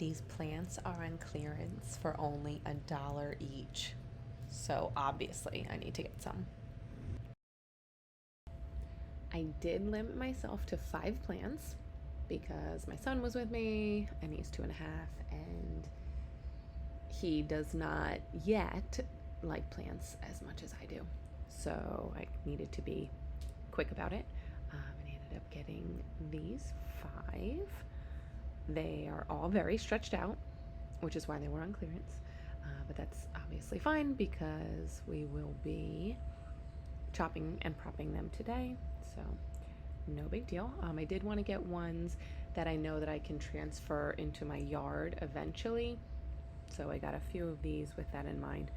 These plants are on clearance for only $1 each. So obviously I need to get some. I did limit myself to 5 plants because my son was with me and he's 2.5 and he does not yet like plants as much as I do. So I needed to be quick about it. And I ended up getting these 5. They are all very stretched out, which is why they were on clearance. But that's obviously fine because we will be chopping and propping them today. So no big deal. I did want to get ones that I know that I can transfer into my yard eventually. So I got a few of these with that in mind.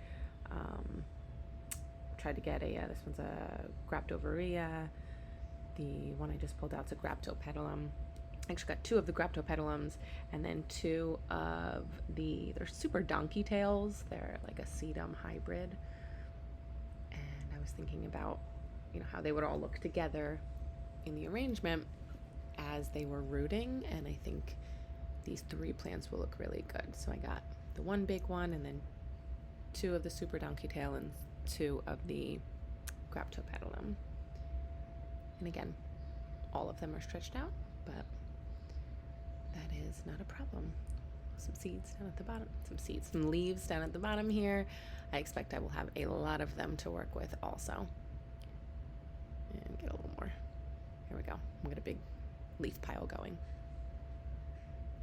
Tried to get this one's a Graptovaria. The one I just pulled out is a Graptopedilum. I actually got 2 of the Graptopedilums and then 2 of they're super donkey tails. They're like a sedum hybrid. And I was thinking about, how they would all look together in the arrangement as they were rooting. And I think these 3 plants will look really good. So I got the one big one and then 2 of the super donkey tail and 2 of the Graptopedilum. And again, all of them are stretched out, but that is not a problem. Some seeds down at the bottom, some leaves down at the bottom here. I expect I will have a lot of them to work with also. And get a little more. Here we go. We'll get a big leaf pile going.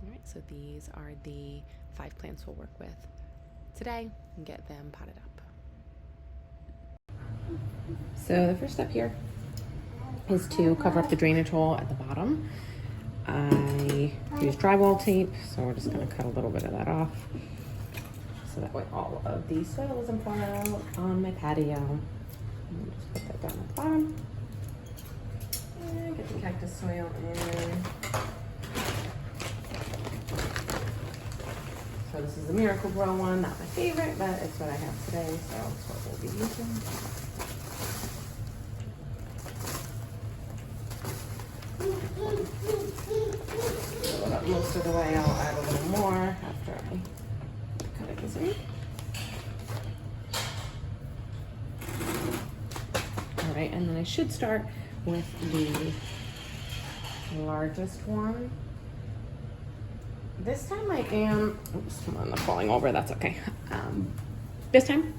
All right, so these are the 5 plants we'll work with today and get them potted up. So the first step here is to cover up the drainage hole at the bottom. I use drywall tape, so we're just going to cut a little bit of that off so that way all of the soil doesn't fall out on my patio. And just put that down at the bottom and get the cactus soil in. So this is the Miracle Grow one, not my favorite, but it's what I have today, so it's what we'll be using. Fill it up most of the way. I'll add a little more after I cut it this way. All right, and then I should start with the largest one. This time I am, oops, I'm not falling over, that's okay. This time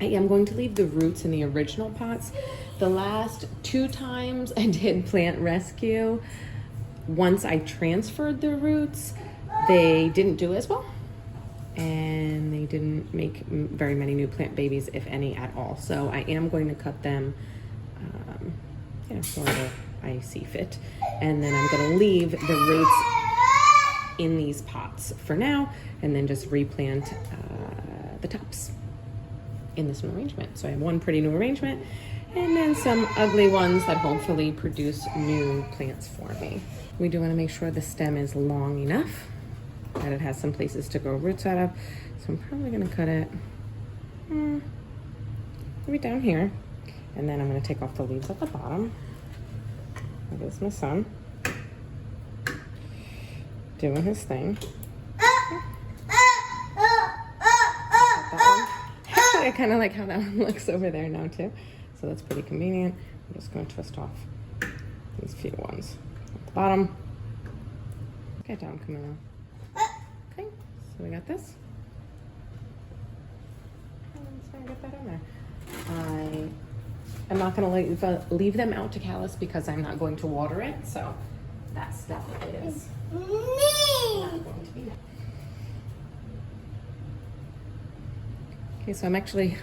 I am going to leave the roots in the original pots. The last 2 times I did plant rescue, once I transferred the roots, they didn't do as well. And they didn't make very many new plant babies, if any at all. So I am going to cut them, wherever I see fit. And then I'm gonna leave the roots in these pots for now, and then just replant the tops in this new arrangement. So I have one pretty new arrangement, and then some ugly ones that hopefully produce new plants for me. We do want to make sure the stem is long enough that it has some places to grow roots out of. So I'm probably going to cut it maybe down here, and then I'm going to take off the leaves at the bottom. There's my son doing his thing. Actually, I kind of like how that one looks over there now too. So that's pretty convenient. I'm just going to twist off these few ones at the bottom. Get down, Camilla. Okay, so we got this. And I'm just going to get that in there. I'm not going to leave them out to callus because I'm not going to water it. So that's definitely it is. Not going to be there. Okay, so I'm actually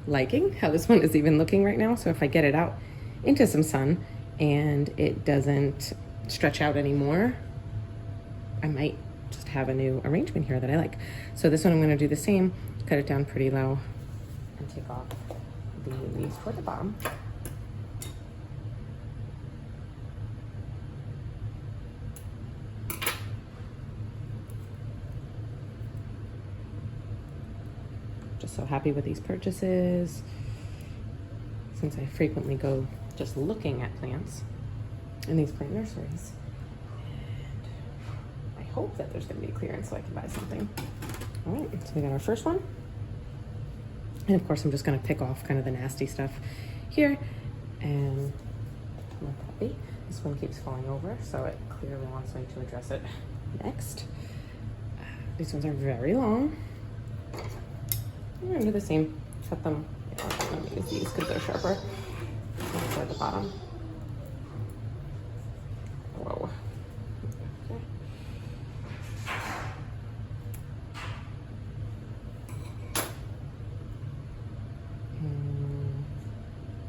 liking how this one is even looking right now. So if I get it out into some sun and it doesn't stretch out anymore, I might just have a new arrangement here that I like. So this one I'm going to do the same, cut it down pretty low and take off the leaves toward the bottom. Just so happy with these purchases, since I frequently go just looking at plants in these plant nurseries. And I hope that there's gonna be clearance so I can buy something. All right, so we got our first one. And of course, I'm just gonna pick off kind of the nasty stuff here and let that be. This one keeps falling over, so it clearly wants me to address it next. These ones are very long. I'm gonna do the same, cut them. Yeah, I'm gonna use these because they're sharper. At the bottom. Whoa. Okay.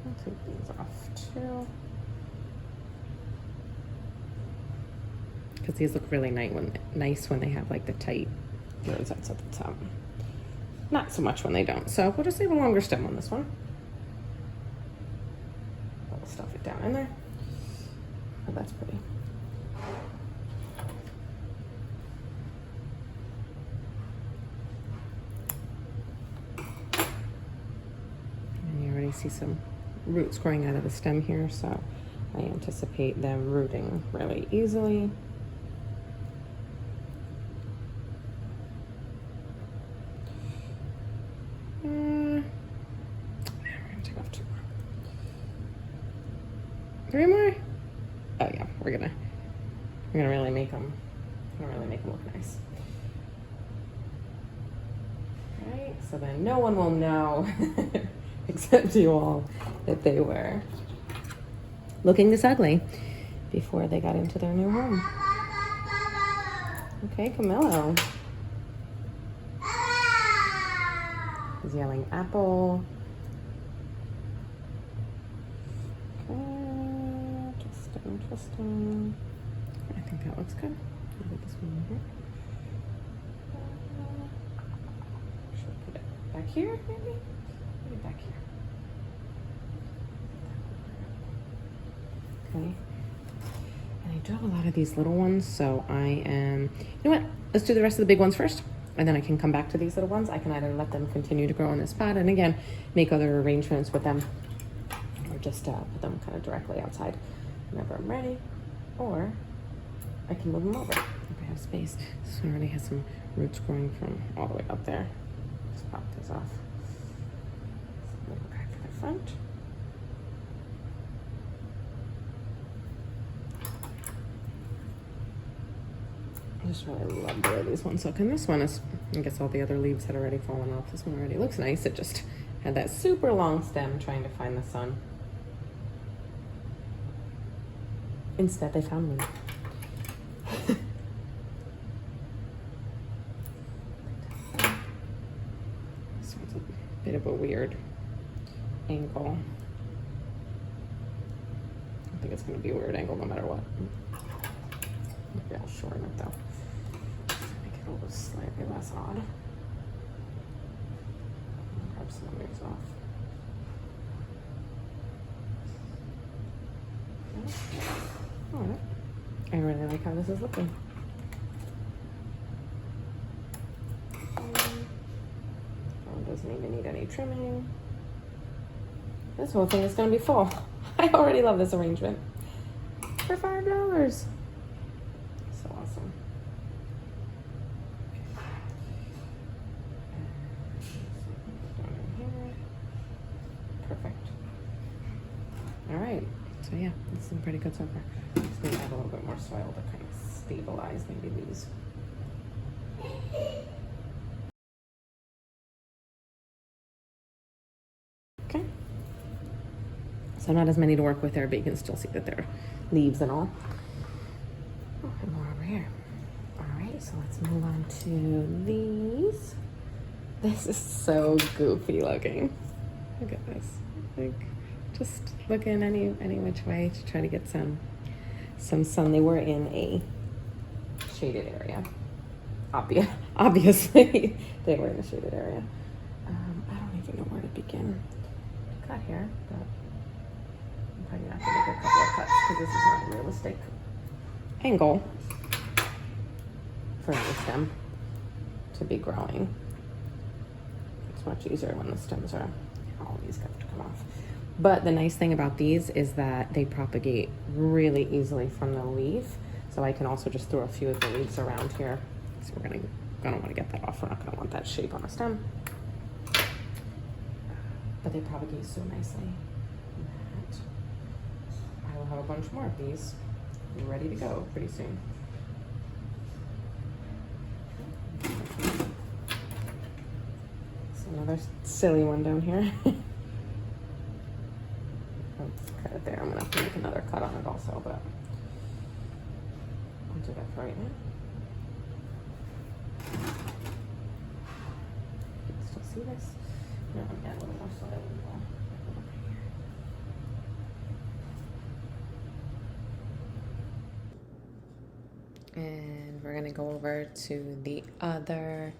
I'll take these off too. Because these look really nice when they have like the tight rosettes at the top. Not so much when they don't. So we'll just leave a longer stem on this one. We'll stuff it down in there. Oh, that's pretty. And you already see some roots growing out of the stem here, so I anticipate them rooting really easily. Three more? Oh yeah, we're gonna really make them. Look nice. All right, so then no one will know, except you all, that they were looking this ugly before they got into their new home. Okay, Camillo. He's yelling apple. Interesting. I think that looks good. Put this one in here. Should I put it back here, maybe? Put it back here. Okay. And I do have a lot of these little ones, so I am. You know what? Let's do the rest of the big ones first, and then I can come back to these little ones. I can either let them continue to grow in this pot, and again, make other arrangements with them, or just put them kind of directly outside whenever I'm ready, or I can move them over if I have space. This one already has some roots growing from all the way up there. Just pop these off. A little back for the front. I just really love the way these ones look. And this one is, I guess all the other leaves had already fallen off. This one already looks nice. It just had that super long stem trying to find the sun. Instead, they found me. This one's a bit of a weird angle. I think it's going to be a weird angle no matter what. Maybe I'll shorten it though. Make it a little slightly less odd. Grab some of these off. Alright. I really like how this is looking. Doesn't even need any trimming. This whole thing is going to be full. I already love this arrangement. For $5. So awesome. Perfect. All right. So yeah, this is pretty good so far. Just need to add a little bit more soil to kind of stabilize maybe these. Okay. So not as many to work with there, but you can still see that they're leaves and all. Oh, and more over here. All right, so let's move on to these. This is so goofy looking. Look at this. Like, just looking any which way to try to get some sun. They were in a shaded area. Obviously, they were in a shaded area. I don't even know where to begin. Cut here, but I'm probably not going to make a couple of cuts because this is not a realistic angle for the stem to be growing. It's much easier when the stems are, all these have to come off. But the nice thing about these is that they propagate really easily from the leaf. So I can also just throw a few of the leaves around here. So we're gonna want to get that off. We're not gonna want that shape on a stem. But they propagate so nicely that I will have a bunch more of these ready to go pretty soon. So another silly one down here. Let's cut it there. I'm gonna have to make another cut on it also, but I'll do that for right now. You can still see this? No, I'm gonna add a little more soil as well. And we're gonna go over to the other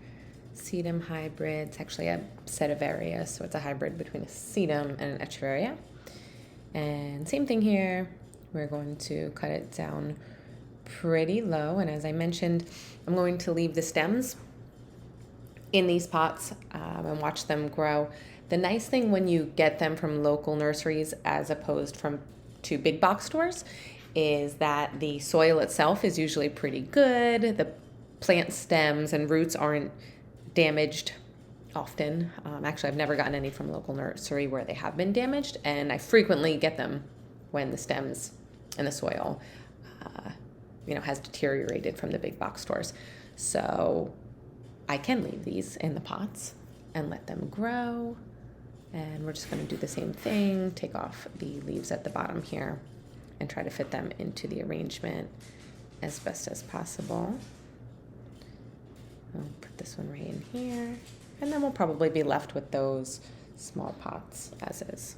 sedum hybrid. It's actually a setaveria, so it's a hybrid between a sedum and an echeveria. And same thing here, we're going to cut it down pretty low. And as I mentioned, I'm going to leave the stems in these pots and watch them grow. The nice thing when you get them from local nurseries as opposed to big box stores is that the soil itself is usually pretty good. The plant stems and roots aren't damaged often. Actually, I've never gotten any from local nursery where they have been damaged, and I frequently get them when the stems and the soil has deteriorated from the big box stores. So I can leave these in the pots and let them grow. And we're just going to do the same thing, take off the leaves at the bottom here and try to fit them into the arrangement as best as possible. I'll put this one right in here, and then we'll probably be left with those small pots as is.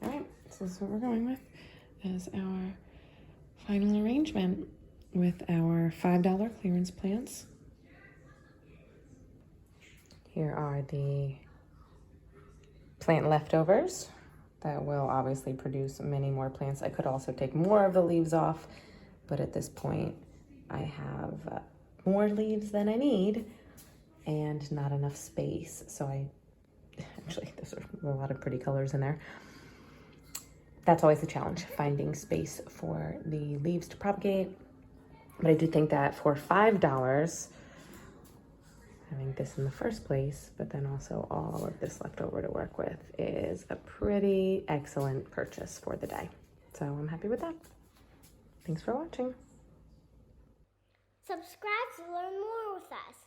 All right, so this is what we're going with as our final arrangement with our $5 clearance plants. Here are the plant leftovers that will obviously produce many more plants. I could also take more of the leaves off, but at this point I have more leaves than I need and not enough space. So actually, there's a lot of pretty colors in there. That's always the challenge, finding space for the leaves to propagate. But I do think that for $5, having this in the first place, but then also all of this left over to work with, is a pretty excellent purchase for the day. So I'm happy with that. Thanks for watching. Subscribe to learn more with us.